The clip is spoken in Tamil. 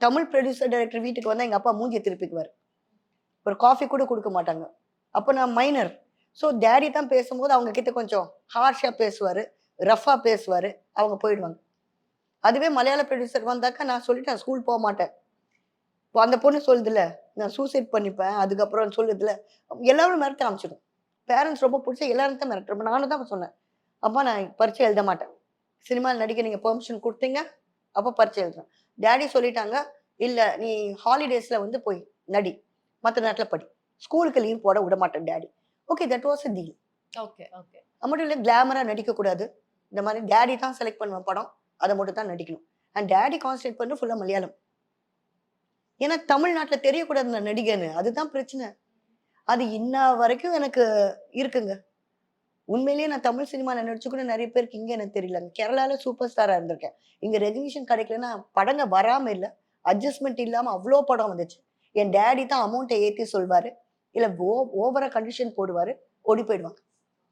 தமிழ் ப்ரொடியூசர் டைரக்டர் வீட்டுக்கு வந்தா எங்க அப்பா மூஞ்சிய திருப்பிக்குவாரு. ஒரு காஃபி கூட குடுக்க மாட்டாங்க. அப்ப நான் மைனர். ஸோ டாடி தான் பேசும்போது அவங்க கிட்ட கொஞ்சம் ஹார்ஷா பேசுவாரு, ரஃப்பா பேசுவாரு. அவங்க போயிடுவாங்க. அதுவே மலையாள ப்ரொடியூசர் வந்தாக்கா நான் சொல்லிட்டேன் ஸ்கூல் போமாட்டேன். இப்போ அந்த பொண்ணு சொல்லுதுல்ல, நான் சூசைட் பண்ணிப்பேன். அதுக்கப்புறம் சொல்லுதுல்ல, எல்லாரும் மிரட்ட ஆரம்பிச்சுடும். பேரண்ட்ஸ் ரொம்ப புடிச்சா எல்லாரும் தான் மிரட்டுறோம். நானும் தான் சொன்னேன். அப்பா நான் பரீட்சை எழுத மாட்டேன். சினிமால நடிக்க நீங்க பெர்மிஷன் குடுத்தீங்க, அப்ப பரீட்சை எழுதுறேன். டாடி சொல்லிட்டாங்க, "இல்ல நீ ஹாலிடேஸ்ல வந்து போய் நடி. மத்த நேரத்துல படி. ஸ்கூலுக்கு லீவ் போட விடமாட்டேன் daddy." Okay that was a deal. Okay, okay. அது மட்டும் இல்ல கிளாமரா நடிக்கக்கூடாது. இந்த மாரி டாடி தான் செலக்ட் பண்ணுவேன் படம். அத மட்டும் தான் நடிக்கணும். அண்ட் டாடி கான்சன்ட்ரேட் பண்ணது ஃபுல்லா மலையாளம். ஏன்னா தமிழ்நாட்டுல தெரியக்கூடாது நான் நடிகைன்னு. அதுதான் பிரச்சனை. அது இன்ன வரைக்கும் எனக்கு இருக்குங்க. உண்மையிலேயே நான் தமிழ் சினிமால நடிச்சு கூட நெறைய பேருக்கு இங்க எனக்கு தெரியலங்க. கேரளால சூப்பர் ஸ்டாரா இருந்திருக்கேன். இங்க ரெகக்னிஷன் கிடைக்கலன்னா படங்க வராம இல்ல. அட்ஜஸ்ட்மென்ட் இல்லாம அவ்ளோ படம் வந்துச்சு. என் டாடி தான் அமவுண்ட்ட ஏத்தி சொல்வாரு. இல்ல ஓவரா கண்டிஷன் போடுவாரு. ஓடி போயிடுவாங்க.